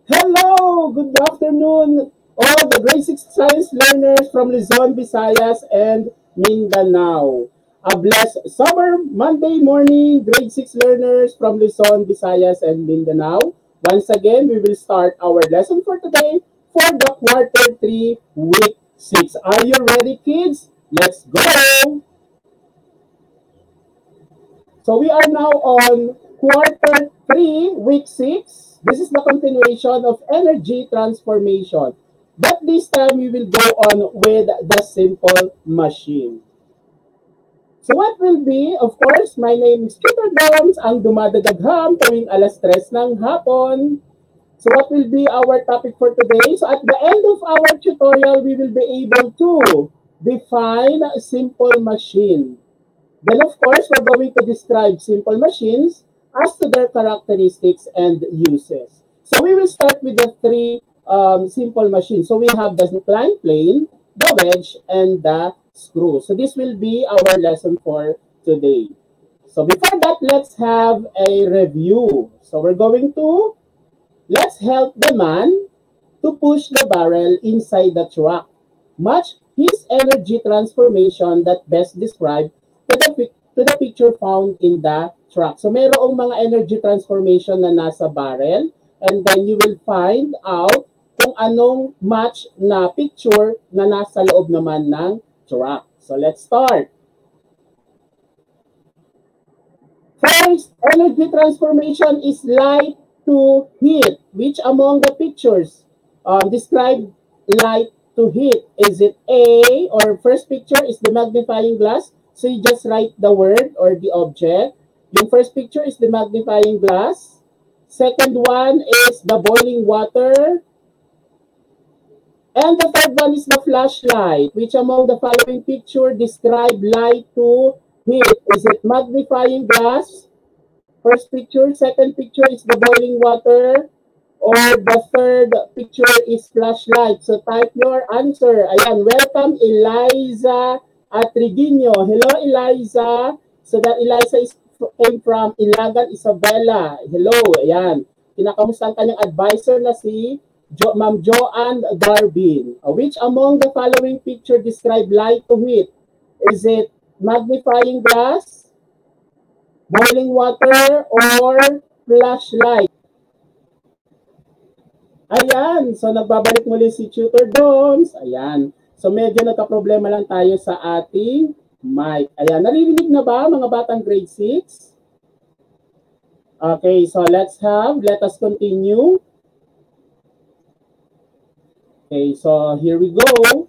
Hello! Good afternoon, all the grade 6 science learners from Luzon, Visayas, and Mindanao. A blessed summer Monday morning, grade 6 learners from Luzon, Visayas, and Mindanao. Once again, we will start our lesson for today for the quarter 3, week 6. Are you ready, kids? Let's go! So we are now on quarter 3, week 6. This is the continuation of energy transformation. But this time we will go on with the simple machine. So what will be, of course, my name is Tutor Doms, ang dumadadagham tuwing alas 3 ng hapon. So what will be our topic for today? So at the end of our tutorial, we will be able to define a simple machine. Then, of course, we're going to describe simple machines as to their characteristics and uses. So we will start with the three simple machines. So we have the inclined plane, the wedge, and the screw. So this will be our lesson for today. So before that, let's have a review. So we're going to, let's help the man to push the barrel inside the truck. Match his energy transformation that best described to the picture found in the truck. So mayroong mga energy transformation na nasa barrel, and then you will find out kung anong match na picture na nasa loob naman ng truck. So let's start. First, energy transformation is light to heat. Which among the pictures describe light to heat? Is it A, or first picture is the magnifying glass? So you just write the word or the object. Yung first picture is the magnifying glass. Second one is the boiling water. And the third one is the flashlight. Which among the following picture describe light to heat? Is it magnifying glass? First picture. Second picture is the boiling water. Or the third picture is flashlight. So type your answer. Ayan, welcome Eliza Atriguino. Hello, Eliza. So that Eliza came from Ilagan, Isabela. Hello, ayan. Kinakamusta ang kanyang advisor na si Ma'am Joanne Darbin. Which among the following picture describe light to heat? Is it magnifying glass, boiling water, or flashlight? Ayan. So nagbabalik muli si Tutor Doms. Ayan. So medyo nagka-problema lang tayo sa ating mic. Ayan, naririnig na ba mga batang grade 6? Okay, so let us continue. Okay, so here we go.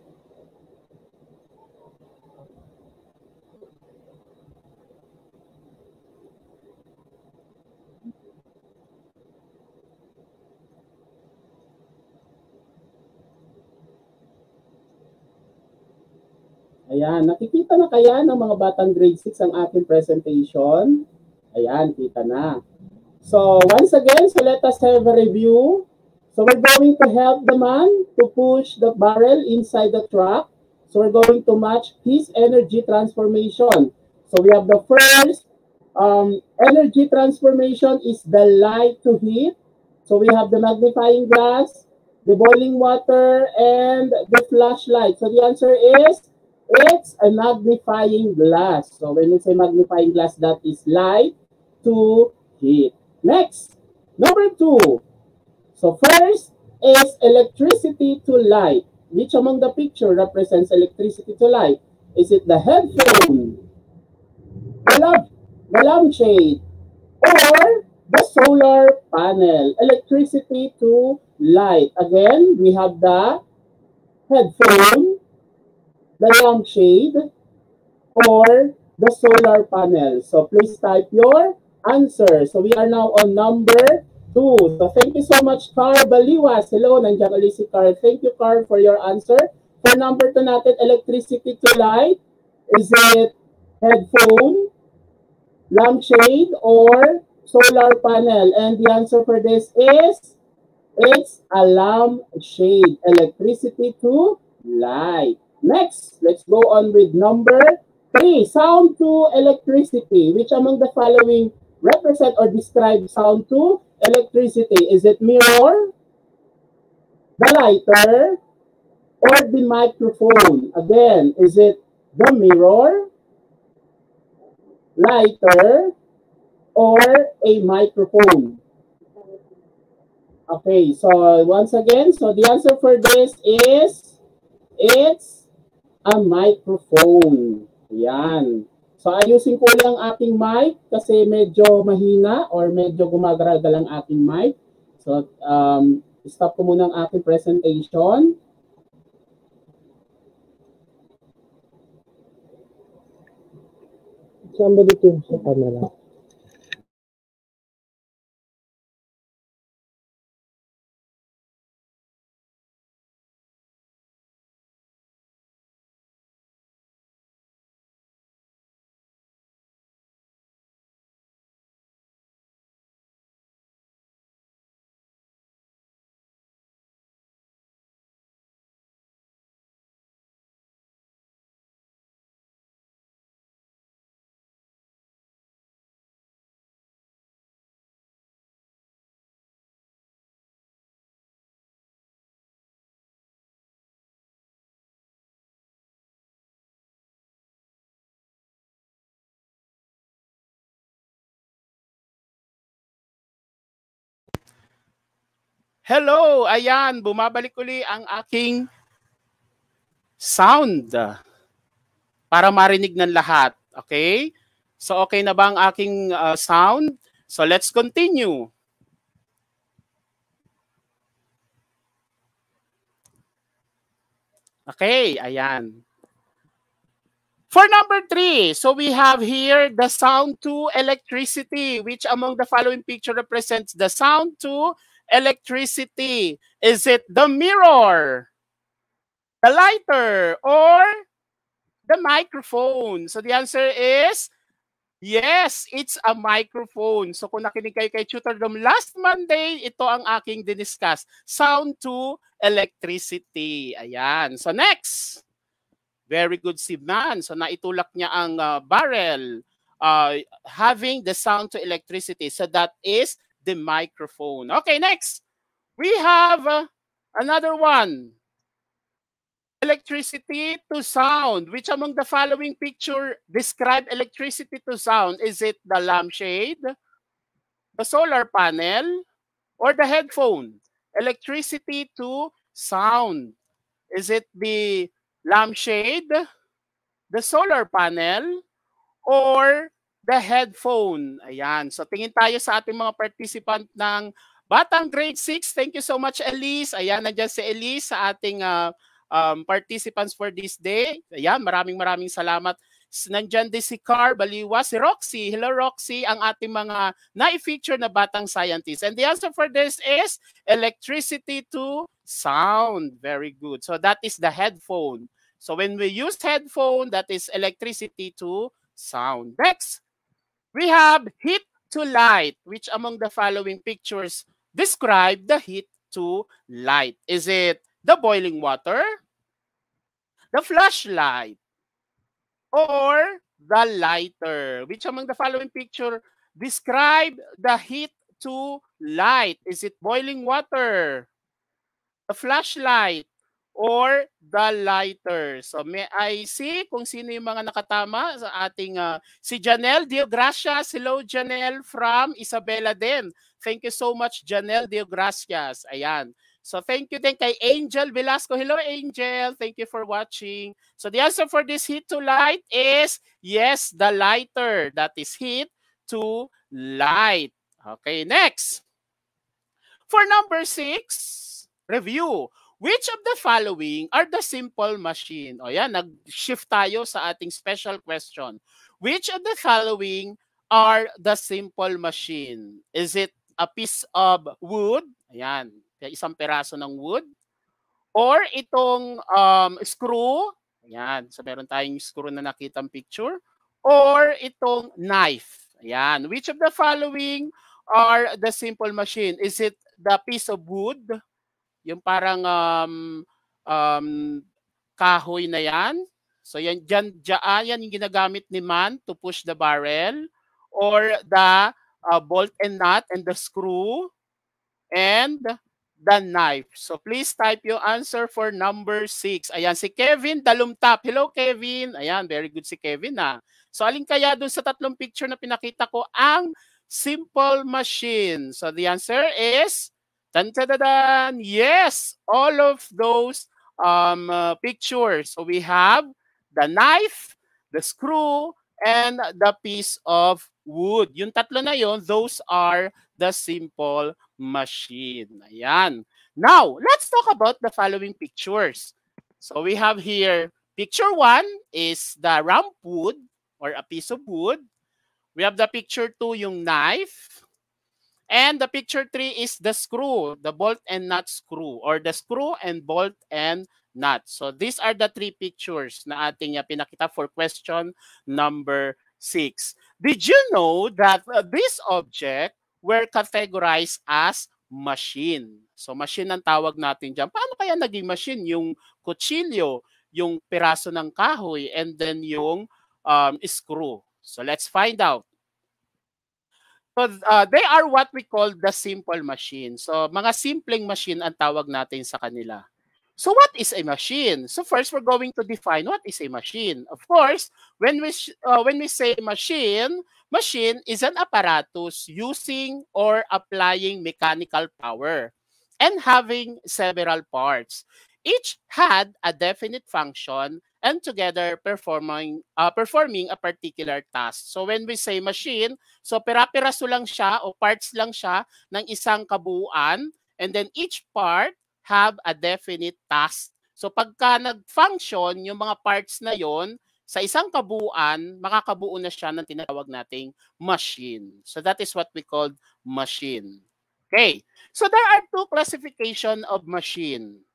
Ayan, nakikita na kaya ng mga batang grade 6 ang ating presentation? Ayan, kita na. So, once again, so let us have a review. So, we're going to help the man to push the barrel inside the truck. So, we're going to match his energy transformation. So, we have the first energy transformation is the light to heat. So, we have the magnifying glass, the boiling water, and the flashlight. So, the answer is it's a magnifying glass. So when we say magnifying glass, that is light to heat. Next, number 2. So first is electricity to light. Which among the picture represents electricity to light? Is it the headphone, the lampshade, or the solar panel? Electricity to light. Again, we have the headphone, the lampshade, or the solar panel. So please type your answer. So we are now on number 2. So thank you so much, Carl Baliwas. Hello, nandiyan ulit si Carl. Thank you, Carl, for your answer. For number 2 natin, electricity to light. Is it headphone, lampshade, or solar panel? And the answer for this is, it's a lampshade. Electricity to light. Next, let's go on with number 3. Sound to electricity. Which among the following represent or describe sound to electricity? Is it mirror, The lighter or the microphone? Again, is it the mirror, lighter, or a microphone? Okay, so once again, so the answer for this is it's a microphone. Yan. So ayusin ko lang aking mic kasi medyo mahina or medyo gumagaragal ang aking mic. So stop ko muna ang aking presentation. Somebody turn sa camera. Hello! Ayan, bumabalik uli ang aking sound para marinig ng lahat. Okay? So okay na ba ang aking sound? So let's continue. Okay, ayan. For number 3, so we have here the sound to electricity. Which among the following picture represents the sound to electricity? Is it the mirror, the lighter, or the microphone? So the answer is yes, it's a microphone. So kung nakinig kayo kay Tutor Dom last Monday, ito ang aking diniscuss. Sound to electricity. Ayan. So next. Very good, Sibman. So naitulak niya ang barrel having the sound to electricity. So that is the microphone. Okay, next. We have another one. Electricity to sound. Which among the following picture describe electricity to sound? Is it the lampshade, the solar panel, or the headphone? Electricity to sound. Is it the lampshade, the solar panel, or the headphone? Ayan. So tingin tayo sa ating mga participant ng Batang Grade 6. Thank you so much, Elise. Ayan, nandiyan si Elise sa ating participants for this day. Ayan, maraming salamat. Nandiyan din si Car Baliwa, si Roxy. Hello, Roxy, ang ating mga na-feature na batang scientists. And the answer for this is electricity to sound. Very good. So that is the headphone. So when we use headphone, that is electricity to sound. Next, we have heat to light. Which among the following pictures describe the heat to light? Is it the boiling water, the flashlight, or the lighter? Which among the following picture describe the heat to light? Is it boiling water, the flashlight, or the lighter? So may I see kung sino yung mga nakatama sa ating si Janelle Diogracias. Hello, Janelle from Isabela din. Thank you so much, Janelle Diogracias. Ayan. So thank you din kay Angel Velasco. Hello, Angel. Thank you for watching. So the answer for this heat to light is yes, the lighter. That is heat to light. Okay, next. For number 6, review. Which of the following are the simple machine? O yan, nag-shift tayo sa ating special question. Which of the following are the simple machine? Is it a piece of wood? Ayan, isang peraso ng wood. Or itong screw. Ayan, so meron tayong screw na nakitang picture. Or itong knife. Ayan, which of the following are the simple machine? Is it the piece of wood? Yung parang kahoy na yan. So yan, yan yung ginagamit ni man to push the barrel. Or the bolt and nut and the screw. And the knife. So please type your answer for number 6. Ayan, si Kevin Dalumtap. Hello, Kevin. Ayan, very good si Kevin na. So alin kaya dun sa tatlong picture na pinakita ko ang simple machine? So the answer is, tan-tadadan, yes, all of those pictures. So we have the knife, the screw, and the piece of wood. Yung tatlo na yon, those are the simple machine. Ayan. Now, let's talk about the following pictures. So we have here, picture 1 is the round wood or a piece of wood. We have the picture 2, yung knife. And the picture 3 is the screw, the bolt and nut screw, or the screw and bolt and nut. So these are the 3 pictures na ating pinakita for question number 6. Did you know that this object were categorized as machine? So machine ang tawag natin dyan. Paano kaya naging machine? Yung kutsilyo, yung piraso ng kahoy, and then yung screw. So let's find out. So they are what we call the simple machine. So mga simpleng machine ang tawag natin sa kanila. So what is a machine? So first we're going to define what is a machine. Of course, when we say machine, machine is an apparatus using or applying mechanical power and having several parts. Each had a definite function and together performing a particular task. So when we say machine, so pira-piraso lang siya o parts lang siya ng isang kabuuan, and then each part have a definite task. So pagka nag-function yung mga parts na yon sa isang kabuuan, makakabuo na siya ng tinatawag nating machine. So that is what we call machine. Okay. So there are 2 classification of machine.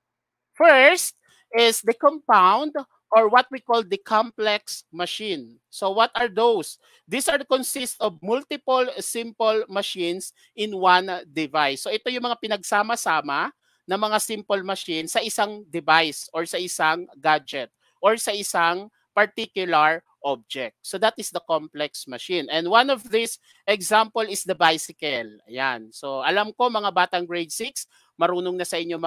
First is the compound or what we call the complex machine. So what are those? These are consist of multiple simple machines in one device. So ito yung mga pinagsama-sama na mga simple machine sa isang device or sa isang gadget or sa isang particular object. So that is the complex machine. And one of these example is the bicycle. Ayan. So alam ko mga batang grade 6, marunong na sa inyo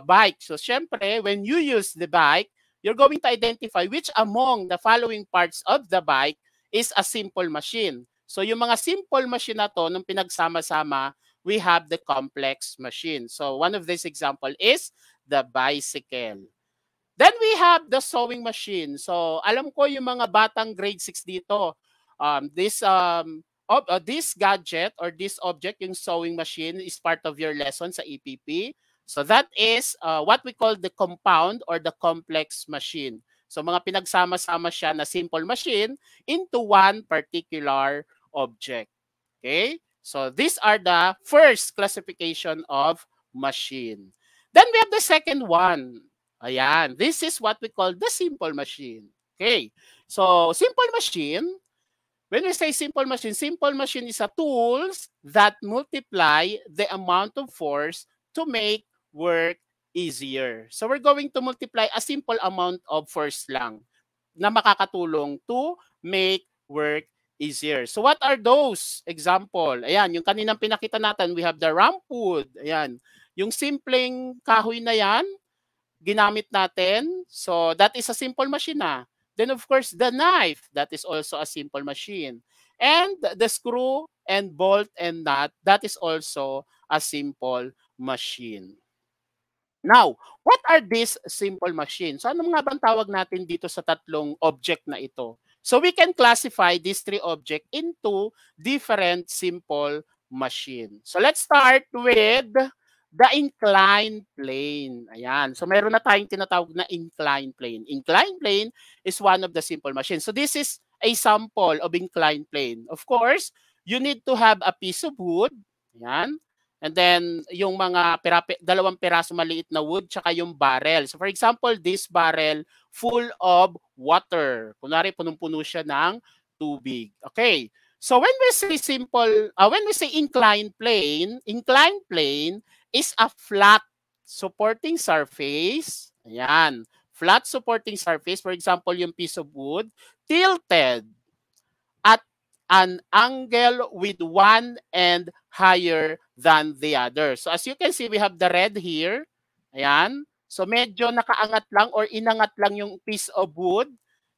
bike. So syempre, when you use the bike, you're going to identify which among the following parts of the bike is a simple machine. So yung mga simple machine na to, nung pinagsama-sama, we have the complex machine. So one of these example is the bicycle. Then we have the sewing machine. So alam ko yung mga batang grade 6 dito, this gadget or this object, yung sewing machine, is part of your lesson sa EPP. So that is what we call the compound or the complex machine. So mga pinagsama-sama siya na simple machine into one particular object. Okay? So these are the first classification of machine. Then we have the second one. Ayan. This is what we call the simple machine. Okay? So simple machine, when we say simple machine is a tools that multiply the amount of force to make work easier. So we're going to multiply a simple amount of force lang na makakatulong to make work easier. So what are those? Example, ayan, yung kaninang pinakita natin, we have the ramp wood. Ayan, yung simpleng kahoy na yan, ginamit natin. So that is a simple machine na. Then of course, the knife, that is also a simple machine. And the screw and bolt and nut, that is also a simple machine. Now, what are these simple machines? So ano nga bang tawag natin dito sa tatlong object na ito? So we can classify these 3 objects into different simple machine. So let's start with the inclined plane. Ayan. So meron na tayong tinatawag na inclined plane. Inclined plane is one of the simple machines. So this is a sample of inclined plane. Of course, you need to have a piece of wood. Ayan. And then, yung mga dalawang piraso maliit na wood, tsaka yung barrel. So, for example, this barrel full of water. Kunwari, punong-puno siya ng tubig. Okay. So, when we say inclined plane is a flat supporting surface. Ayan. Flat supporting surface. For example, yung piece of wood, tilted at an angle with one end higher than the other. So as you can see, we have the red here. Ayan. So medyo nakaangat lang or inangat lang yung piece of wood,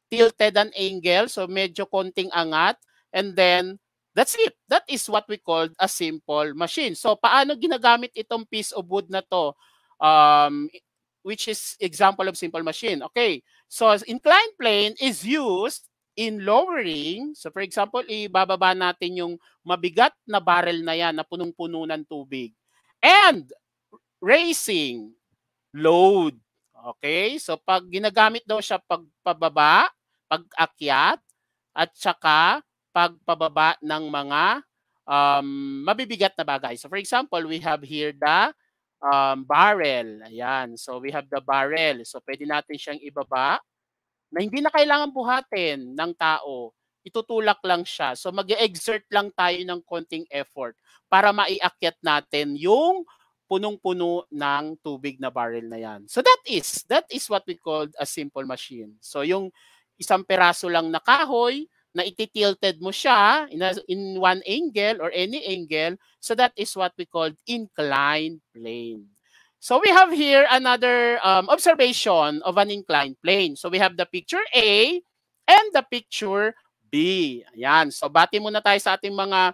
tilted an angle, so medyo konting angat, and then that's it. That is what we call a simple machine. So paano ginagamit itong piece of wood na to? Which is example of simple machine. Okay, so inclined plane is used in lowering. So for example, ibababa natin yung mabigat na barrel na yan na punong-puno ng tubig. And raising load. Okay? So pag ginagamit daw siya pagpababa, pag-akyat, at saka pagpababa ng mga mabibigat na bagay. So for example, we have here the barrel. Ayan. So we have the barrel. So pwede natin siyang ibaba na hindi na kailangan buhatin ng tao. Itutulak lang siya. So mag-exert lang tayo ng konting effort para maiakyat natin yung punong-puno ng tubig na barrel na yan. So that is what we call a simple machine. So yung isang peraso lang na kahoy na ititilted mo siya in one angle or any angle, so that is what we call inclined plane. So we have here another observation of an inclined plane. So we have the picture A and the picture B. Ayan. So bati muna tayo sa ating mga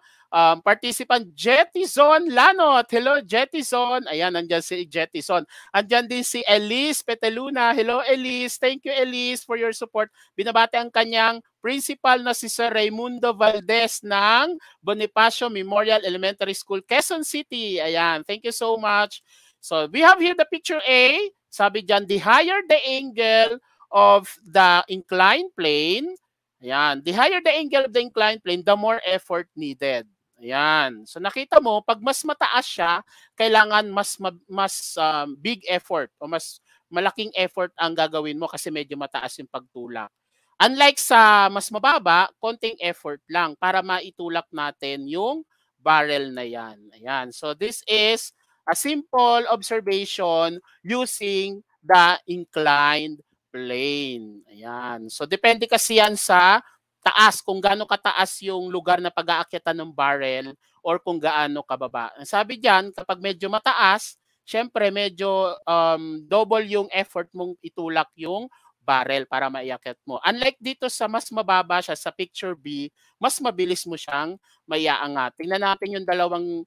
participant. Jettison Lanot. Hello, Jettison. Ayan, nandyan si Jettison. Andyan din si Elise Peteluna. Hello, Elise. Thank you, Elise, for your support. Binabati ang kanyang principal na si Sir Raimundo Valdez ng Bonifacio Memorial Elementary School, Quezon City. Ayan, thank you so much. So we have here the picture A. Sabi dyan, the higher the angle of the inclined plane, ayan, the higher the angle of the inclined plane, the more effort needed. Ayan. So nakita mo, pag mas mataas siya, kailangan mas big effort o mas malaking effort ang gagawin mo kasi medyo mataas yung pagtulak. Unlike sa mas mababa, konting effort lang para maitulak natin yung barrel na yan. Ayan. So this is a simple observation using the inclined plane. Ayan. So depende kasi yan sa taas, kung gaano kataas yung lugar na pag-aakyatan ng barrel or kung gaano kababa. Sabi diyan, kapag medyo mataas, syempre medyo double yung effort mong itulak yung barrel para maiakyat mo. Unlike dito sa mas mababa siya sa picture B, mas mabilis mo siyang maiaangat. Tingnan natin yung dalawang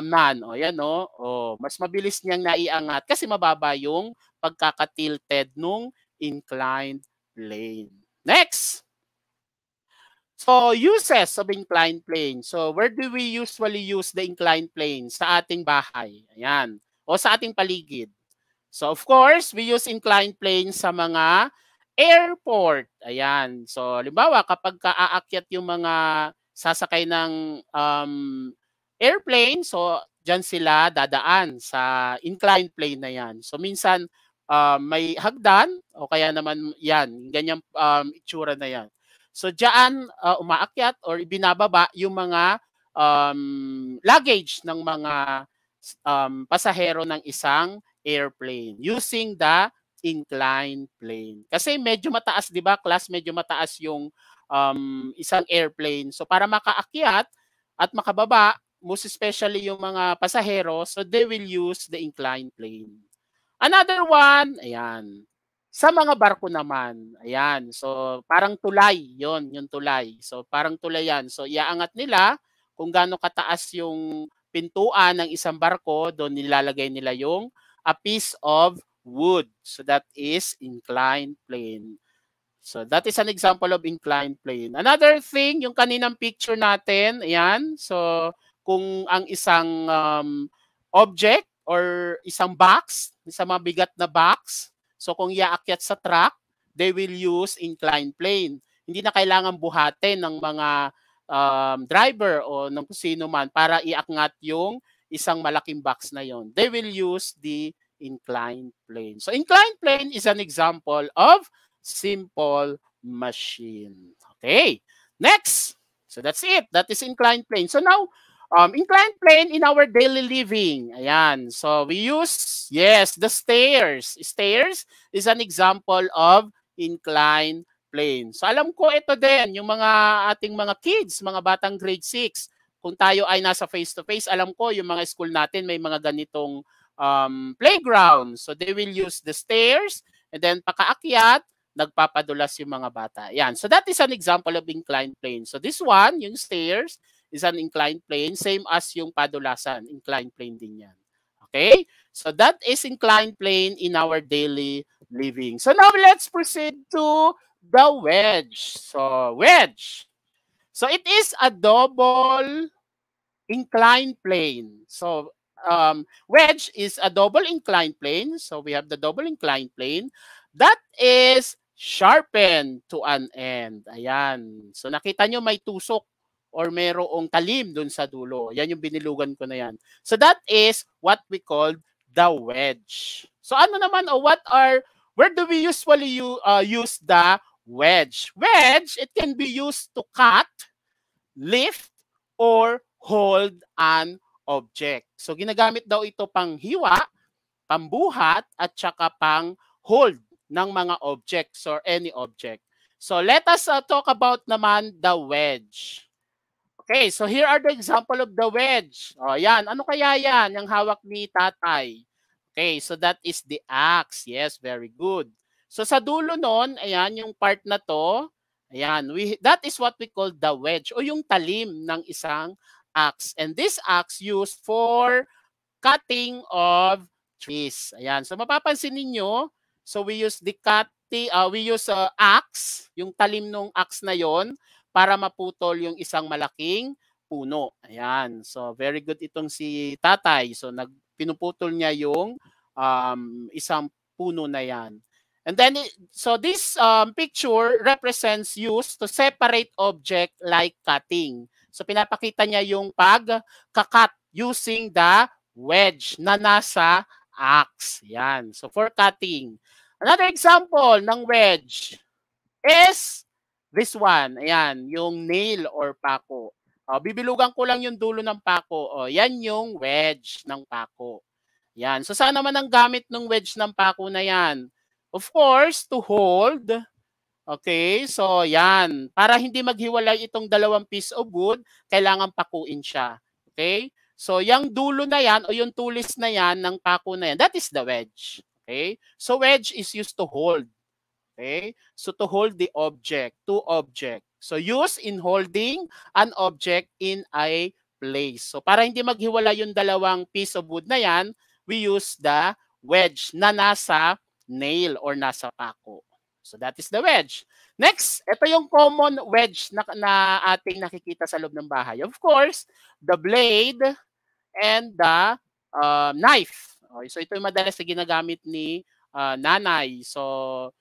man. O yan o. O, mas mabilis niyang naiangat kasi mababa yung pagkakatilted nung inclined plane. Next! So, uses of inclined plane. So, where do we usually use the inclined plane? Sa ating bahay. Ayan. O sa ating paligid. So, of course, we use inclined plane sa mga airport. Ayan. So, halimbawa, kapag aakyat yung mga sasakay ng airplane, so, dyan sila dadaan sa inclined plane na yan. So, minsan, may hagdan o kaya naman yan. Ganyang itsura na yan. So, diyan umaakyat or ibinababa yung mga luggage ng mga pasahero ng isang airplane using the inclined plane. Kasi medyo mataas, di ba, class? Medyo mataas yung isang airplane. So, para makaakyat at makababa, most especially yung mga pasahero, so they will use the inclined plane. Another one, ayan. Sa mga barko naman, ayan. So, parang tulay, yung tulay. So, parang tulay yan. So, iaangat nila kung gaano kataas yung pintuan ng isang barko, doon nilalagay nila yung a piece of wood. So, that is inclined plane. So, that is an example of inclined plane. Another thing, yung kaninang picture natin, ayan. So, kung ang isang object or isang box, isang mabigat na box, so kung iaakyat sa truck, they will use inclined plane. Hindi na kailangan buhatin ng mga driver o ng sino man para iakyat yung isang malaking box na yon. They will use the inclined plane. So inclined plane is an example of simple machine. Okay, next. So that's it. That is inclined plane. So now, inclined plane in our daily living. Ayan. So we use, yes, the stairs. Stairs is an example of inclined plane. So alam ko ito din, yung mga ating mga kids, mga batang grade 6, kung tayo ay nasa face-to-face, alam ko yung mga school natin may mga ganitong playground. So they will use the stairs and then pakaakyat, nagpapadulas yung mga bata. Yan. So that is an example of inclined plane. So this one, yung stairs, is an inclined plane, same as yung padulasan. Inclined plane din yan. Okay? So that is inclined plane in our daily living. So now let's proceed to the wedge. So wedge. So it is a double inclined plane. So wedge is a double inclined plane. So we have the double inclined plane that is sharpened to an end. Ayan. So nakita nyo may tusok or merong talim dun sa dulo. Yan yung binilugan ko na yan. So that is what we call the wedge. So ano naman o where do we usually use the wedge? Wedge, it can be used to cut, lift, or hold an object. So ginagamit daw ito pang hiwa, pambuhat, at saka pang hold ng mga objects or any object. So let us talk about naman the wedge. Okay, so here are the example of the wedge. O yan, ano kaya yan? Yung hawak ni tatay. Okay, so that is the axe. Yes, very good. So sa dulo nun, ayan, yung part na to, ayan, that is what we call the wedge o yung talim ng isang axe. And this axe used for cutting of trees. Ayan, so mapapansin ninyo, so we use the axe, yung talim ng axe na yon para maputol yung isang malaking puno. Ayan. So, very good itong si tatay. So, pinuputol niya yung isang puno na yan. And then, so this picture represents use to separate object like cutting. So, pinapakita niya yung pagkakat using the wedge na nasa axe. Yan. So, for cutting. Another example ng wedge is this one, ayan, yung nail or pako. Bibilugan ko lang yung dulo ng pako. Yan yung wedge ng pako. Yan. So, saan naman ang gamit ng wedge ng pako na yan? Of course, to hold. Okay, so yan. Para hindi maghiwalay itong dalawang piece of wood, kailangan pakuin siya. Okay? So, yung dulo na yan o yung tulis na yan ng pako na yan, that is the wedge. Okay? So, wedge is used to hold. Okay? So to hold the object, two object. So use in holding an object in a place. So para hindi maghiwala yung dalawang piece of wood na yan, we use the wedge na nasa nail or nasa pako. So that is the wedge. Next, ito yung common wedge na ating nakikita sa loob ng bahay. Of course, the blade and the knife. Okay, so ito yung madalas na ginagamit ni nanay. So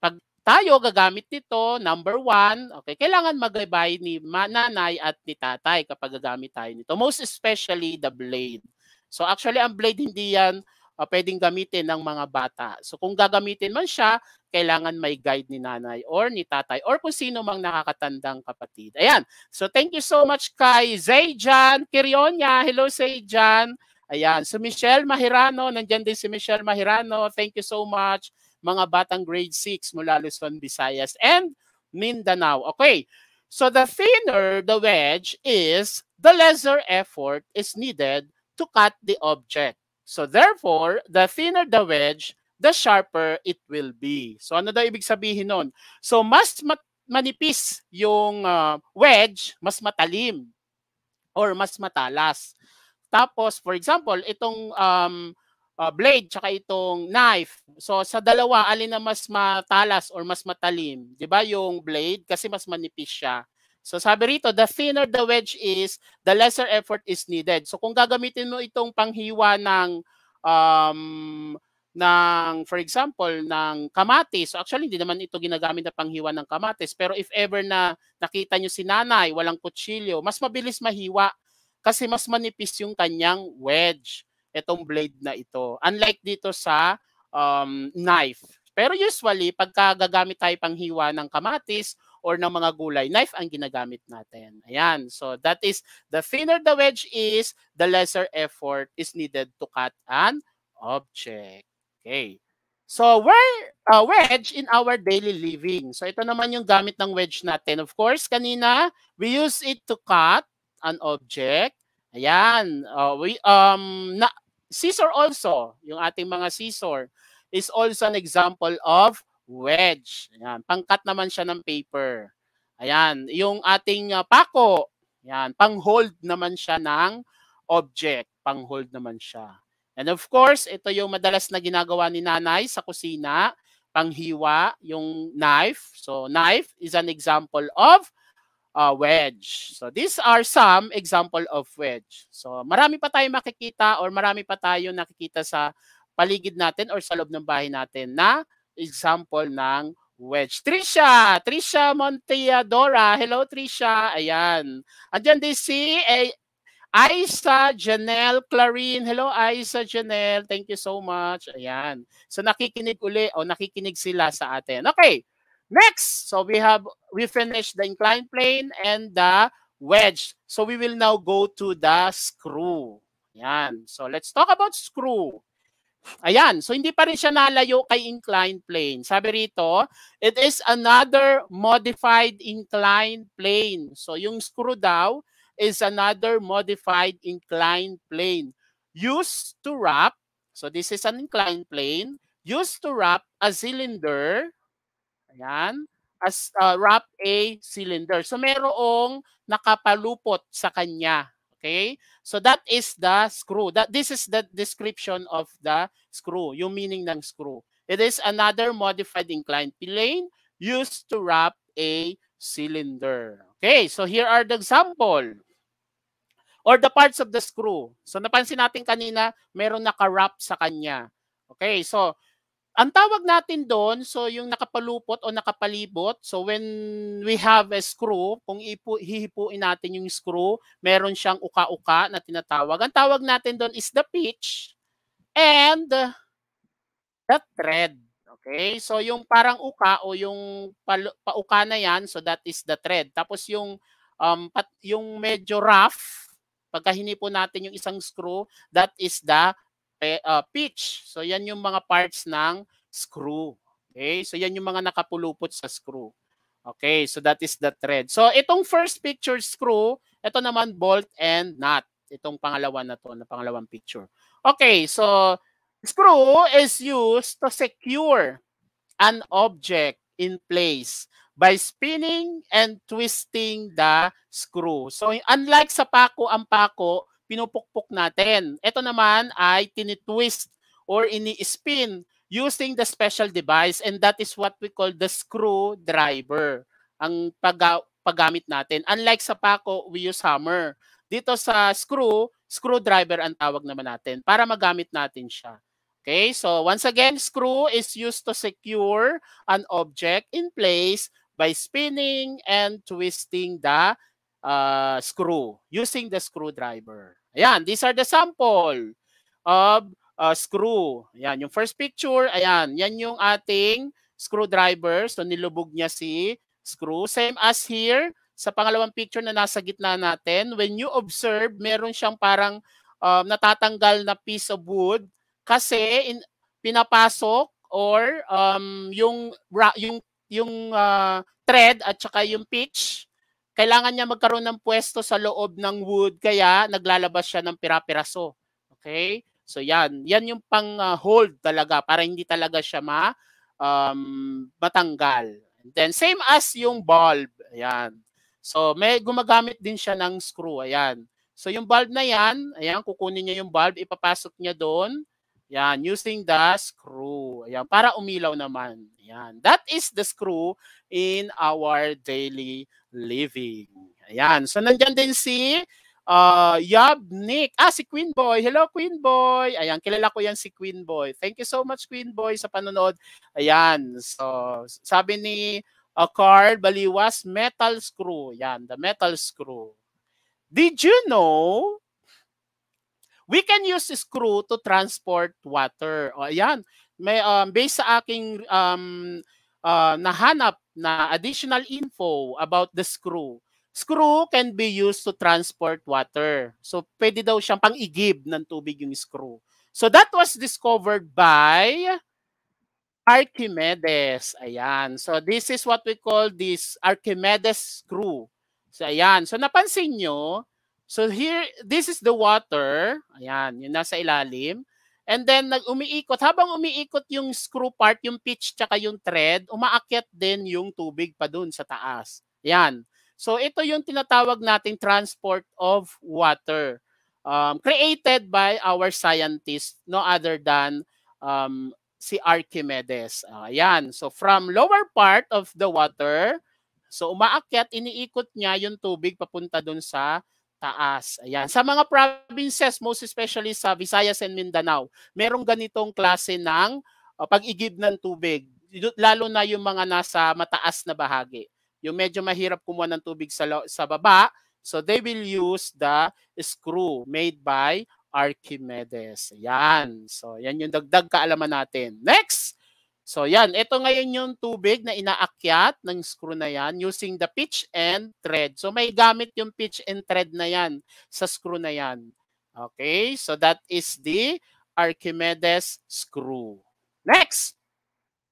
pag tayo gagamit nito, number 1, okay, kailangan mag-gabay ni nanay at ni tatay kapag gagamit tayo nito. Most especially the blade. So actually, ang blade hindi yan pwedeng gamitin ng mga bata. So kung gagamitin man siya, kailangan may guide ni nanay or ni tatay or kung sino mang nakakatandang kapatid. Ayan. So thank you so much kay Zayjan Kirionya. Hello, Zayjan. Ayan. So Michelle Mahirano, nandiyan din si Michelle Mahirano. Thank you so much. Mga batang grade 6 mula Luzon, Visayas, and Mindanao. Okay, so the thinner the wedge is, the lesser effort is needed to cut the object. So therefore, the thinner the wedge, the sharper it will be. So ano daw ibig sabihin nun? So mas manipis yung wedge, mas matalim or mas matalas. Tapos, for example, itong blade tsaka itong knife. So sa dalawa, alin na mas matalas or mas matalim? 'Di ba yung blade kasi mas manipis siya. So sabi rito, the thinner the wedge is, the lesser effort is needed. So kung gagamitin mo itong panghiwa ng for example, ng kamatis. So actually hindi naman ito ginagamit na panghiwa ng kamatis, pero if ever na nakita nyo si nanay walang kutsilyo, mas mabilis mahiwa kasi mas manipis yung kanyang wedge, itong blade na ito. Unlike dito sa knife. Pero usually, pagka gagamit tayo panghiwa ng kamatis or ng mga gulay, knife ang ginagamit natin. Ayan. So that is, the thinner the wedge is, the lesser effort is needed to cut an object. Okay. So, wedge in our daily living. So, ito naman yung gamit ng wedge natin. Of course, kanina, we use it to cut an object. Ayan. Scissor also, yung ating mga scissor, is also an example of wedge. Ayan. Pangkat naman siya ng paper. Ayan. Yung ating pako, ayan, pang-hold naman siya ng object. Pang-hold naman siya. And of course, ito yung madalas na ginagawa ni nanay sa kusina, panghiwa, yung knife. So, knife is an example of wedge. So, these are some example of wedge. So, marami pa tayong makikita or marami pa tayong nakikita sa paligid natin or sa loob ng bahay natin na example ng wedge. Trisha Monteadora. Hello, Trisha. Ayan. Andyan din si Aisa Janelle Clarine. Hello, Aisa Janelle. Thank you so much. Ayan. So nakikinig uli o nakikinig sila sa atin. Okay. Next. So we finished the inclined plane and the wedge. So we will now go to the screw. Ayan. So let's talk about screw. Ayan. So hindi pa rin siya nalayo kay inclined plane. Sabi rito, it is another modified inclined plane. So yung screw daw is another modified inclined plane used to wrap, so this is an inclined plane, used to wrap a cylinder, ayan, as wrap a cylinder. So merong nakapalupot sa kanya. Okay? So that is the screw. This is the description of the screw, yung meaning ng screw. It is another modified inclined plane used to wrap a cylinder. Okay, so here are the example. Or the parts of the screw. So napansin natin kanina, meron naka-wrap sa kanya. Okay, so ang tawag natin doon, so yung nakapalupot o nakapalibot, so when we have a screw, kung hihipuin natin yung screw, meron siyang uka-uka na tinatawag. Ang tawag natin doon is the pitch and the thread. Okay, so yung parang uka o yung pauka na yan, so that is the thread. Tapos yung medyo rough, pagka hinipo natin yung isang screw, that is the pitch. So yan yung mga parts ng screw. Okay, so yan yung mga nakapulupot sa screw. Okay, so that is the thread. So itong first picture screw, ito naman bolt and nut. Itong pangalawa na to, na pangalawang picture. Okay, so screw is used to secure an object in place by spinning and twisting the screw. So unlike sa pako, ang pako, pinupukpok natin. Ito naman ay tinitwist or ini-spin using the special device, and that is what we call the screwdriver. Ang paggamit natin. Unlike sa pako, we use hammer. Dito sa screwdriver ang tawag naman natin para magamit natin siya. Okay, so once again, screw is used to secure an object in place by spinning and twisting the screw using the screwdriver. Ayan, these are the sample of screw. Ayan, yung first picture, ayan, yan yung ating screwdriver. So nilubog niya si screw. Same as here, sa pangalawang picture na nasa gitna natin, when you observe, meron siyang parang natatanggal na piece of wood kasi pinapasok or yung thread at saka yung pitch, kailangan niya magkaroon ng pwesto sa loob ng wood, kaya naglalabas siya ng pira-piraso. Okay? So yan yung pang-hold talaga para hindi talaga siya matanggal. And then same as yung bulb. Ayan. So may gumagamit din siya ng screw. Ayan. So yung bulb na yan, ayan, kukunin niya yung bulb, ipapasok niya doon. Yan, using the screw. Ayan, para umilaw naman. Ayan. That is the screw in our daily living. Ayan. So, nandyan din si Yabnik. Si Queen Boy. Hello, Queen Boy. Ayan, kilala ko yan si Queen Boy. Thank you so much, Queen Boy, sa panonood. Ayan. So, sabi ni Carl Baliwas, metal screw. Ayan, the metal screw. Did you know we can use a screw to transport water? O ayan, may based sa aking nahanap na additional info about the screw. Screw can be used to transport water. So pwede daw siyang pang-igib ng tubig yung screw. So that was discovered by Archimedes. Ayan. So this is what we call this Archimedes screw. So ayan. So napansin nyo, so here, this is the water. Ayan, yung nasa ilalim. And then umiikot. Habang umiikot yung screw part, yung pitch tsaka yung thread, umaakyat din yung tubig pa dun sa taas. Ayan. So ito yung tinatawag nating transport of water. Created by our scientists, no other than si Archimedes. Ayan. So from lower part of the water, so umaakyat, iniikot niya yung tubig papunta dun sa taas. Ayan. Sa mga provinces, most especially sa Visayas and Mindanao, merong ganitong klase ng pag-igib ng tubig. Lalo na yung mga nasa mataas na bahagi. Yung medyo mahirap kumuha ng tubig sa baba, so they will use the screw made by Archimedes. Yan. So, yan yung dagdag kaalaman natin. Next! So, yan. Ito ngayon yung tubig na inaakyat ng screw na yan using the pitch and thread. So, may gamit yung pitch and thread na yan sa screw na yan. Okay? So, that is the Archimedes screw. Next!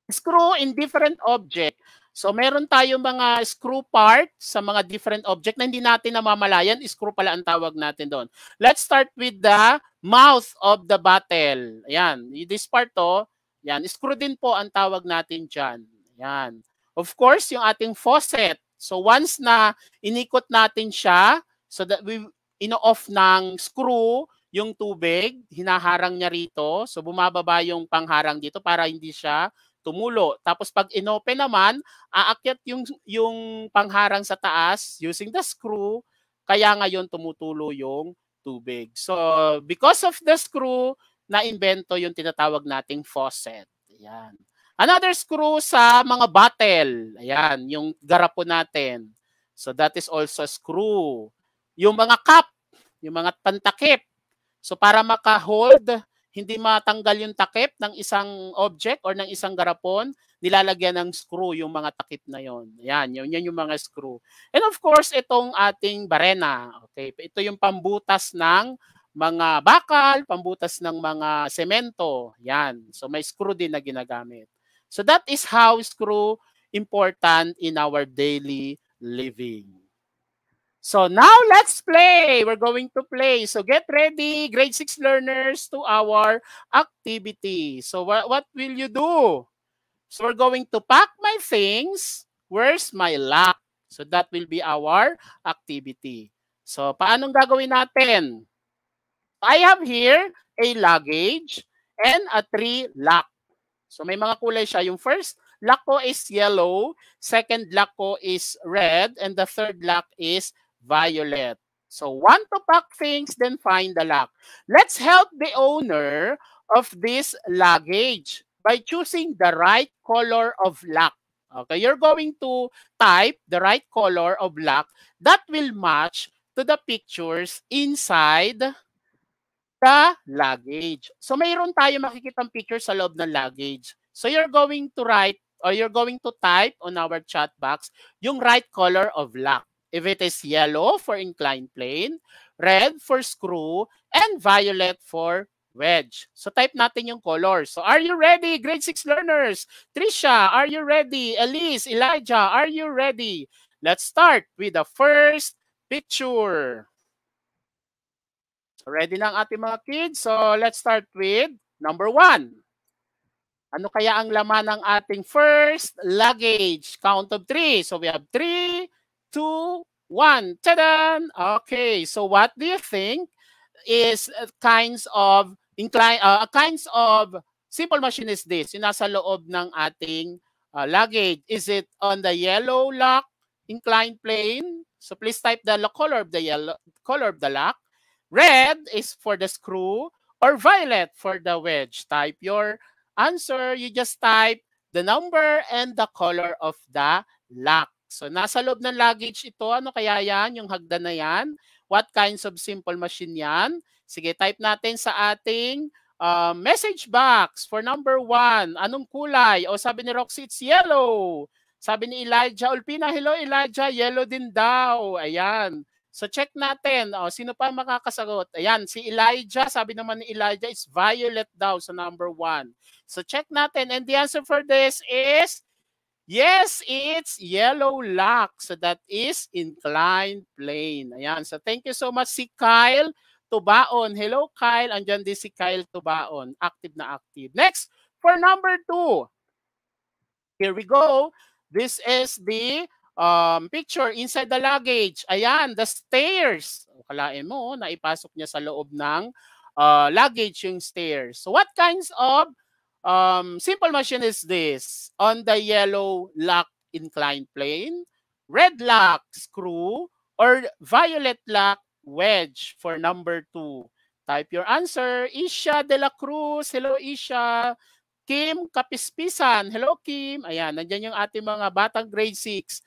Screw in different object. So, meron tayong mga screw part sa mga different object na hindi natin namamalayan. Screw pala ang tawag natin doon. Let's start with the mouth of the bottle. Ayan. This part to, yan. Screw din po ang tawag natin dyan. Ayan. Of course, yung ating faucet. So, once na inikot natin siya, so that we ino-off ng screw yung tubig, hinaharang niya rito. So, bumababa yung pangharang dito para hindi siya tumulo. Tapos pag inopen naman, aakyat yung pangharang sa taas using the screw, kaya ngayon tumutulo yung tubig. So, because of the screw, na-invento yung tinatawag nating faucet. Ayan. Another screw sa mga bottle. Ayan, yung garapon natin. So, that is also a screw. Yung mga cup, yung mga pantakip. So, para maka-hold, hindi matanggal yung takip ng isang object or ng isang garapon, nilalagyan ng screw yung mga takip na yon. Yan yung mga screw. And of course, itong ating barena. Okay, ito yung pambutas ng mga bakal, pambutas ng mga semento. Yan. So may screw din na ginagamit. So that is how screw important in our daily living. So now let's play. We're going to play. So get ready, grade 6 learners, to our activity. So what will you do? So we're going to pack my things. Where's my lock? So that will be our activity. So paanong gagawin natin? I have here a luggage and a 3 lock. So may mga kulay siya. Yung first lock ko is yellow, second lock ko is red, and the third lock is violet. So want to pack things, then find the lock. Let's help the owner of this luggage by choosing the right color of lock. Okay, you're going to type the right color of lock that will match to the pictures inside the luggage. So mayroon tayo makikitang picture sa loob ng luggage. So you're going to write or you're going to type on our chat box yung right color of lock. If it is yellow for inclined plane, red for screw, and violet for wedge. So type natin yung colors. So are you ready, grade 6 learners? Trisha, are you ready? Elise, Elijah, are you ready? Let's start with the first picture. So ready na ang ating mga kids? So let's start with number 1. Ano kaya ang laman ng ating first luggage? Count of 3. So we have 3, 2, 1. Tadan! Okay, so what do you think is kinds of simple machine is this? Yung nasa loob ng ating luggage. Is it on the yellow lock inclined plane? So please type the color of the lock. Red is for the screw, or violet for the wedge. Type your answer. You just type the number and the color of the lock. So nasa loob ng luggage ito. Ano kaya yan? Yung hagdan na yan? What kinds of simple machine yan? Sige, type natin sa ating message box for number 1. Anong kulay? O sabi ni Roxy, it's yellow. Sabi ni Elijah Ulpina, hello Elijah, yellow din daw. Ayan. So check natin, sino pa makakasagot? Ayan, si Elijah, sabi naman ni Elijah, it's violet daw sa number 1. So check natin, and the answer for this is, yes, it's yellow lock. So that is inclined plane. Ayan, so thank you so much si Kyle Tubaon. Hello Kyle, andyan din si Kyle Tubaon, active na active. Next, for number 2. Here we go. This is the picture inside the luggage. Ayan, the stairs. Kalain mo, naipasok niya sa loob ng luggage yung stairs. So what kinds of simple machine is this? On the yellow lock inclined plane, red lock screw, or violet lock wedge for number 2. Type your answer. Isha de la Cruz. Hello, Isha. Kim Kapispisan. Hello, Kim. Ayan, nandiyan yung ating mga batang grade 6.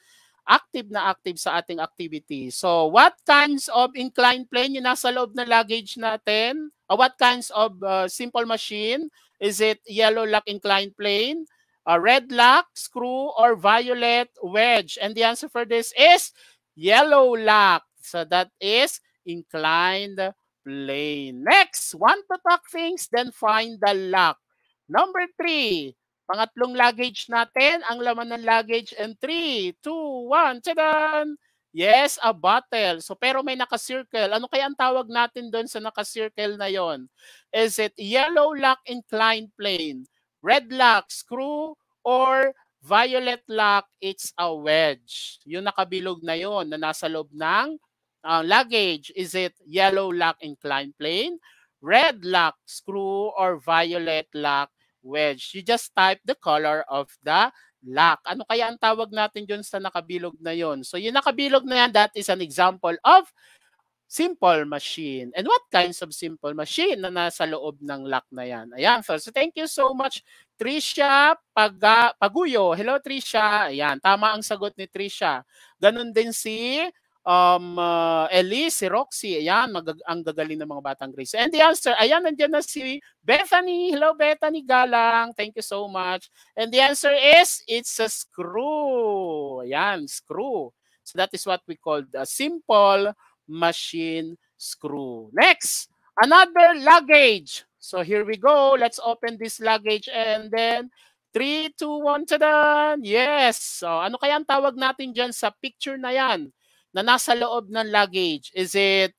Active na active sa ating activity. So, what kinds of inclined plane yung nasa loob ng luggage natin? What kinds of simple machine? Is it yellow lock inclined plane, red lock, screw, or violet wedge? And the answer for this is yellow lock. So, that is inclined plane. Next, want to talk things, then find the lock. Number 3, pangatlong luggage natin, ang laman ng luggage, and 3, 2, 1, tadan! Yes, a bottle. So, pero may naka-circle. Ano kaya ang tawag natin doon sa naka-circle na yon? Is it yellow lock inclined plane, red lock screw, or violet lock, it's a wedge? Yung nakabilog na yon na nasa loob ng luggage. Is it yellow lock inclined plane, red lock screw, or violet lock wedge? You just type the color of the lock. Ano kaya ang tawag natin dyan sa nakabilog na yon? So yung nakabilog na yan, that is an example of simple machine. And what kinds of simple machine na nasa loob ng lock na yan? Ayan. So thank you so much, Trisha Paguyo. Hello, Trisha. Ayan. Tama ang sagot ni Trisha. Ganun din si Elise, si Roxy, ayan, ang gagaling ng mga batang grades. And the answer, ayan, nandiyan na si Bethany. Hello, Bethany Galang. Thank you so much. And the answer is, it's a screw. Ayan, screw. So that is what we call the simple machine screw. Next, another luggage. So here we go. Let's open this luggage and then 3, 2, 1, tadan! Yes. So ano kaya ang tawag natin dyan sa picture na yan na nasa loob ng luggage? Is it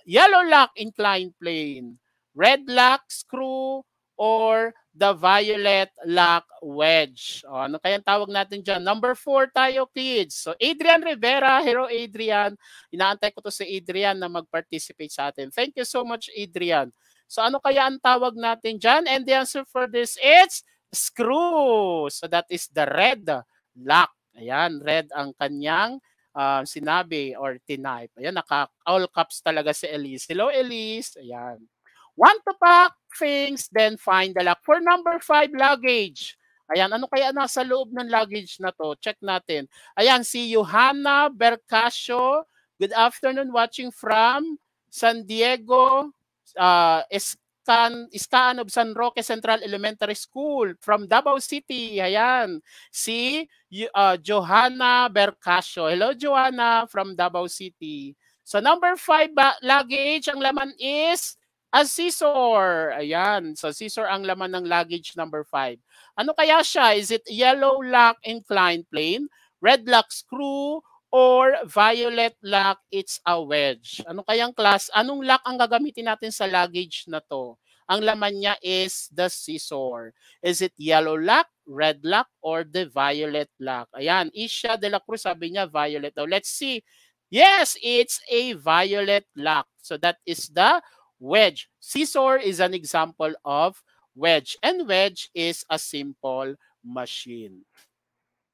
yellow lock inclined plane, red lock screw, or the violet lock wedge? Ano kaya tawag natin dyan? Number 4 tayo, kids. So Adrian Rivera. Hello, Adrian. Inaantay ko to si Adrian na mag-participate sa atin. Thank you so much, Adrian. So ano kaya ang tawag natin dyan? And the answer for this is screw. So that is the red lock. Ayan, red ang kanyang sinabi or tinype. Ayan, naka-all caps talaga si Elise. Hello, Elise. Ayan. Want to pack things, then find the lock. For number 5, luggage. Ayan, ano kaya nasa loob ng luggage na to? Check natin. Ayan, si Johanna Bercasio. Good afternoon, watching from San Diego, Iskaan of San Roque Central Elementary School from Davao City. Ayan, si Johanna Bercasio. Hello, Johanna from Davao City. So number 5 luggage, ang laman is a scissor. Ayan, so scissor ang laman ng luggage number 5. Ano kaya siya? Is it yellow lock inclined plane, red lock screw, or violet lock, it's a wedge? Ano kayang class? Anong lock ang gagamitin natin sa luggage na to? Ang laman niya is the scissor. Is it yellow lock, red lock, or the violet lock? Ayan, Isha de la Cruz, sabi niya violet daw. Let's see. Yes, it's a violet lock. So that is the wedge. Scissor is an example of wedge. And wedge is a simple machine.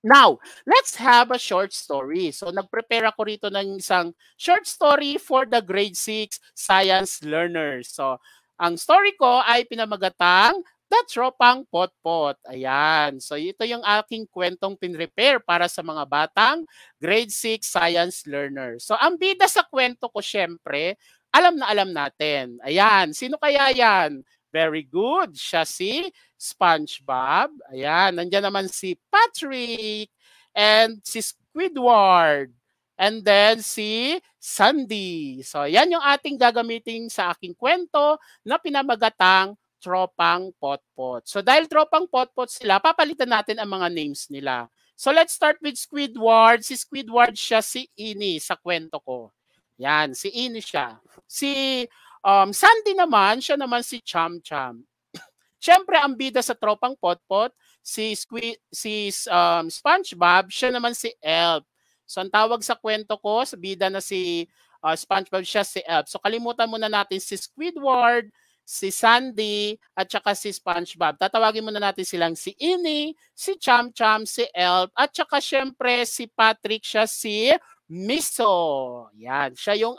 Now, let's have a short story. So, nag-prepare ako rito ng isang short story for the grade 6 science learners. So, ang story ko ay pinamagatang The Tropang Potpot. Ayan. So, ito yung aking kwentong pinrepare para sa mga batang grade 6 science learners. So, ang bida sa kwento ko, syempre, alam na alam natin. Ayan. Sino kaya yan? Very good. Siya si SpongeBob. Ayan. Nandiyan naman si Patrick and si Squidward. And then si Sandy. So yan yung ating gagamitin sa aking kwento na pinamagatang Tropang Potpot. So dahil Tropang Potpot sila, papalitan natin ang mga names nila. So let's start with Squidward. Si Squidward siya si Ini sa kwento ko. Yan, si Ini siya. Si Sandy naman, siya naman si Cham Cham. Siyempre, ang bida sa Tropang Potpot, si SpongeBob, siya naman si Elf. So, ang tawag sa kwento ko, sa bida na si SpongeBob, siya si Elf. So, kalimutan muna natin si Squidward, si Sandy, at saka si SpongeBob. Tatawagin muna natin silang si Ini, si Cham Cham, si Elf, at saka syempre si Patrick, siya si Miso. Yan, siya yung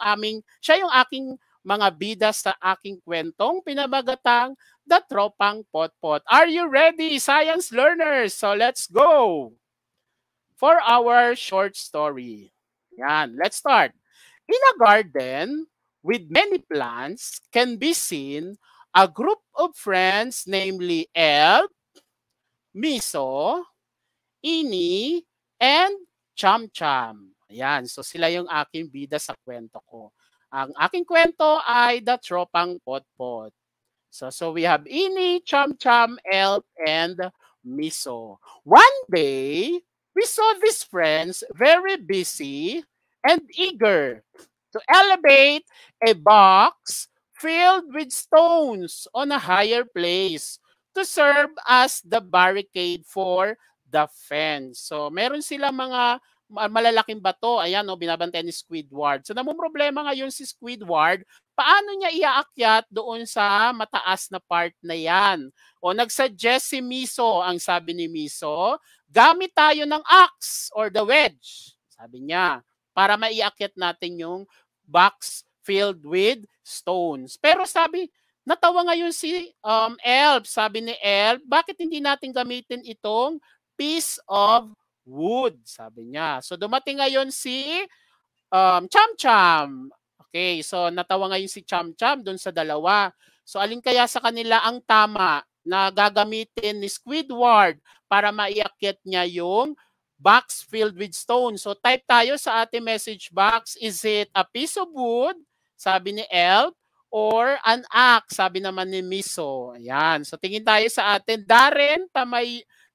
aking mga bida sa aking kwentong pinamagatang The Tropang Potpot. Are you ready, science learners? So let's go for our short story. Yan, let's start. In a garden with many plants can be seen a group of friends, namely Elf, Miso, Ini, and Cham Cham. Ayan, so sila yung aking bida sa kwento ko. Ang aking kwento ay The Tropang Potpot. So we have Ini, Cham Cham, Elf, and Miso. One day, we saw these friends very busy and eager to elevate a box filled with stones on a higher place to serve as the barricade for the fence. So meron silang mga malalaking bato. Ayan, no, binabantayan ni Squidward. So namumroblema ngayon si Squidward, paano niya iaakyat doon sa mataas na part na yan? O nagsuggest si Miso, ang sabi ni Miso, gamit tayo ng axe or the wedge, sabi niya, para maiakyat natin yung box filled with stones. Pero natawa ngayon si Elf. Sabi ni Elf, bakit hindi natin gamitin itong piece of wood, sabi niya. So dumating ngayon si Cham Cham. Okay, so natawa ngayon si Cham Cham doon sa dalawa. So alin kaya sa kanila ang tama na gagamitin ni Squidward para maiakyat niya yung box filled with stones? So type tayo sa ating message box, is it a piece of wood, sabi ni Elf, or an axe, sabi naman ni Miso. Ayan, so tingin tayo sa atin. Darren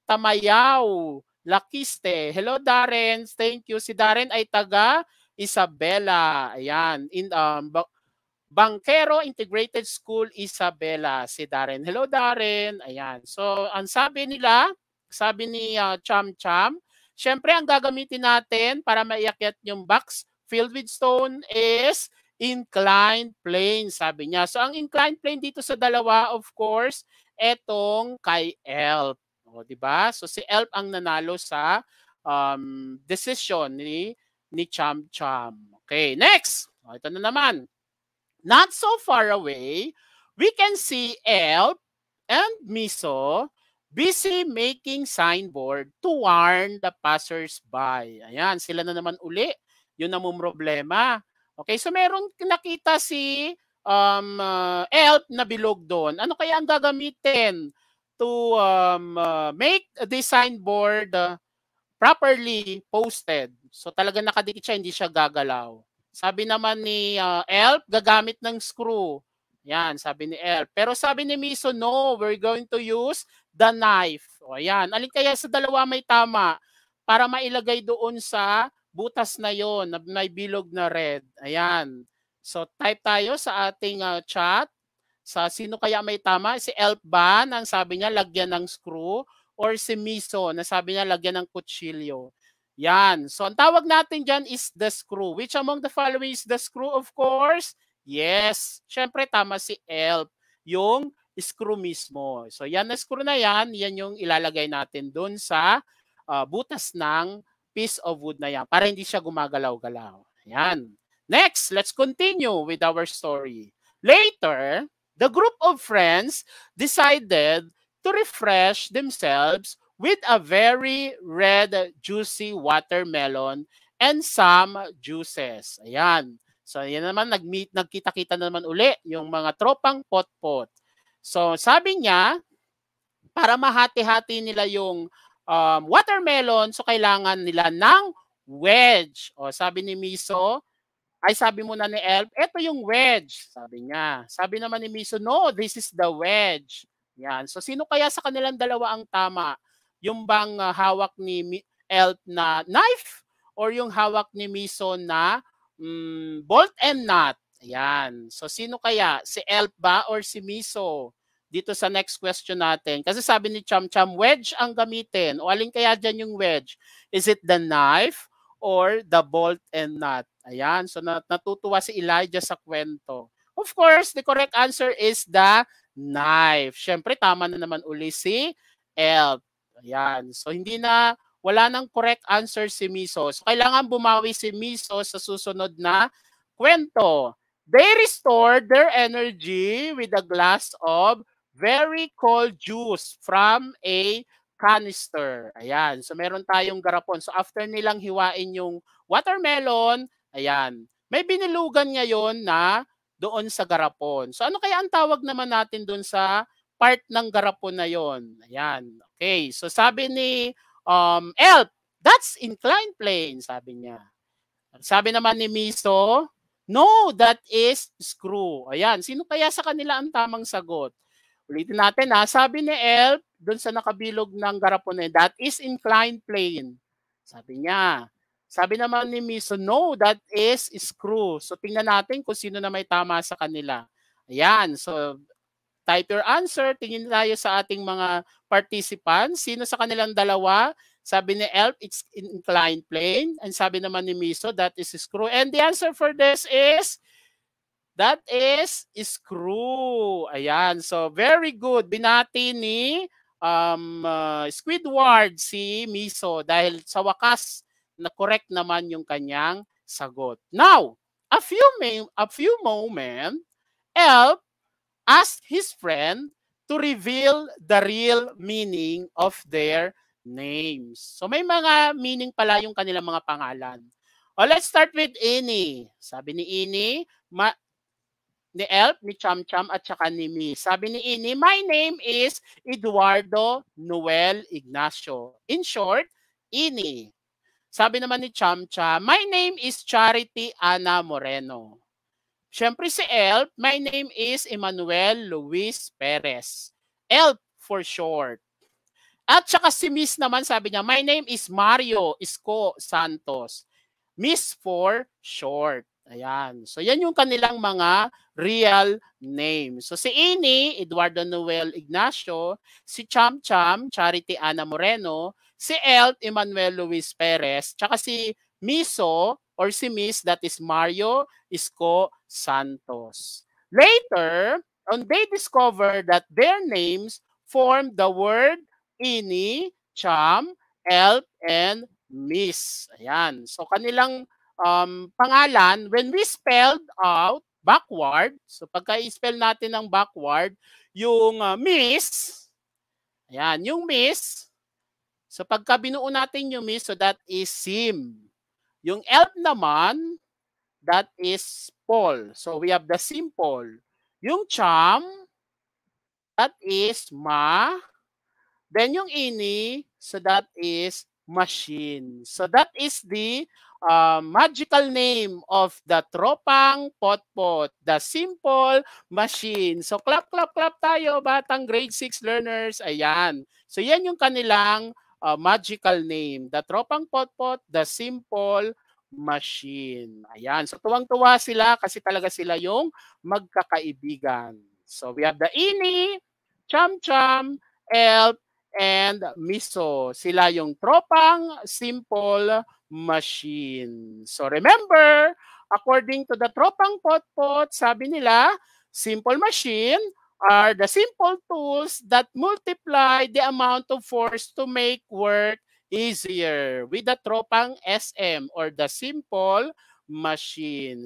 Tamayaw Lakiste. Hello, Darren. Thank you. Si Darren ay taga Isabela. Ayan. In Bangkero Integrated School, Isabela. Si Darren. Hello, Darren. Ayan. So, ang sabi ni Cham Cham, syempre, ang gagamitin natin para maiakyat yung box filled with stone is inclined plane, sabi niya. So, ang inclined plane dito sa dalawa, of course, etong kay Elf. O, diba? So si Elf ang nanalo sa decision ni Cham Cham. Okay, next. O, ito na naman. Not so far away, we can see Elf and Miso busy making signboard to warn the passers-by. Ayan, sila na naman uli. Yun ang problema. Okay, so meron nakita si Elf na bilog doon. Ano kaya ang gagamitin to make the signboard properly posted? So talaga nakadikit siya, hindi siya gagalaw. Sabi naman ni Elf, gagamit ng screw. Yan, sabi ni Elf. Pero sabi ni Miso, no, we're going to use the knife. O yan, alin kaya sa dalawa may tama para mailagay doon sa butas na yon na may bilog na red. Ayan. So type tayo sa ating chat. Sa sino kaya may tama? Si Elf ba ang sabi niya lagyan ng screw, or si Miso na sabi niya lagyan ng kutsilyo? Yan. So ang tawag natin dyan is the screw. Which among the following is the screw, of course? Yes. Siyempre tama si Elf. Yung screw mismo. So yan na screw na yan yung ilalagay natin dun sa butas ng piece of wood na yan para hindi siya gumagalaw-galaw. Yan. Next, let's continue with our story. Later, the group of friends decided to refresh themselves with a very red, juicy watermelon and some juices. Ayan. So, yan naman, nagkita-kita naman uli yung mga tropang potpot. So, sabi niya, para mahati-hati nila yung watermelon, so kailangan nila ng wedge. O, sabi ni Miso, ay sabi muna ni Elf, eto yung wedge, sabi niya. Sabi naman ni Miso, no, this is the wedge. Yan. So, sino kaya sa kanilang dalawa ang tama? Yung bang hawak ni Elf na knife or yung hawak ni Miso na bolt and nut? Ayan. So, sino kaya? Si Elf ba or si Miso? Dito sa next question natin. Kasi sabi ni Cham Cham, wedge ang gamitin. O alin kaya dyan yung wedge? Is it the knife or the bolt and nut? Ayan. So, natutuwa si Elijah sa kwento. Of course, the correct answer is the knife. Siyempre, tama na naman uli si Elf. Ayan. So, wala nang correct answer si Miso. So, kailangan bumawi si Miso sa susunod na kwento. They restored their energy with a glass of very cold juice from a canister. Ayan. So, meron tayong garapon. So, after nilang hiwain yung watermelon, ayan, may binilugan ngayon na doon sa garapon. So, ano kaya ang tawag naman natin doon sa part ng garapon na yon? Ayan. Okay. So, sabi ni Elf, that's inclined plane, sabi niya. Sabi naman ni Miso, no, that is screw. Ayan. Sino kaya sa kanila ang tamang sagot? Ulitin natin ha. Sabi ni Elf, doon sa nakabilog ng garapon na that is inclined plane. Sabi niya. Sabi naman ni Miso, no, that is screw. So tingnan natin kung sino na may tama sa kanila. Ayan. So type your answer. Tingin tayo sa ating mga participants. Sino sa kanilang dalawa? Sabi ni Elf, it's inclined plane. And sabi naman ni Miso, that is screw. And the answer for this is that is screw. Ayan. So, very good. Binati ni Squidward si Miso dahil sa wakas na correct naman yung kanyang sagot. Now, a few moments, Elf asked his friend to reveal the real meaning of their names. So, may mga meaning pala yung kanilang mga pangalan. Let's start with Ini. Sabi ni Ini, ni Elf, ni Cham Cham, at saka ni Mi. Sabi ni Ini, my name is Eduardo Noel Ignacio. In short, Ini. Sabi naman ni Cham Cham, my name is Charity Ana Moreno. Siyempre si Elf, my name is Emmanuel Luis Perez. Elf for short. At saka si Miss naman, sabi niya, my name is Mario Isko Santos. Miss for short. Ayan. So, yan yung kanilang mga real names. So, si Ini, Eduardo Noel Ignacio, si Cham Cham, Charity Ana Moreno, si Elf, Emmanuel Luis Perez, tsaka si Miso, or si Miss, that is Mario Isko Santos. Later, they discovered that their names formed the word Ini, Cham, Elf, and Miss. Ayan. So, kanilang pangalan, when we spelled out backward, so pagka-spell natin ng backward, yung Miss, ayan, yung Miss, so pagka binuo natin yung Miss, so that is Sim. Yung Elf naman, that is Paul. So we have the simple. Yung Cham, that is Ma. Then yung Ini, so that is machine. So that is the magical name of the Tropang Potpot, the simple machine. So clap, clap, clap tayo, batang grade 6 learners. Ayan. So yan yung kanilang magical name. The Tropang Potpot, the simple machine. Ayan. So tuwang-tuwa sila kasi talaga sila yung magkakaibigan. So we have the Ini, Cham Cham, Elf, and Miso. Sila yung Tropang Simple Machine. So remember, according to the Tropang Potpot, sabi nila, simple machine are the simple tools that multiply the amount of force to make work easier with the Tropang SM or the simple machines.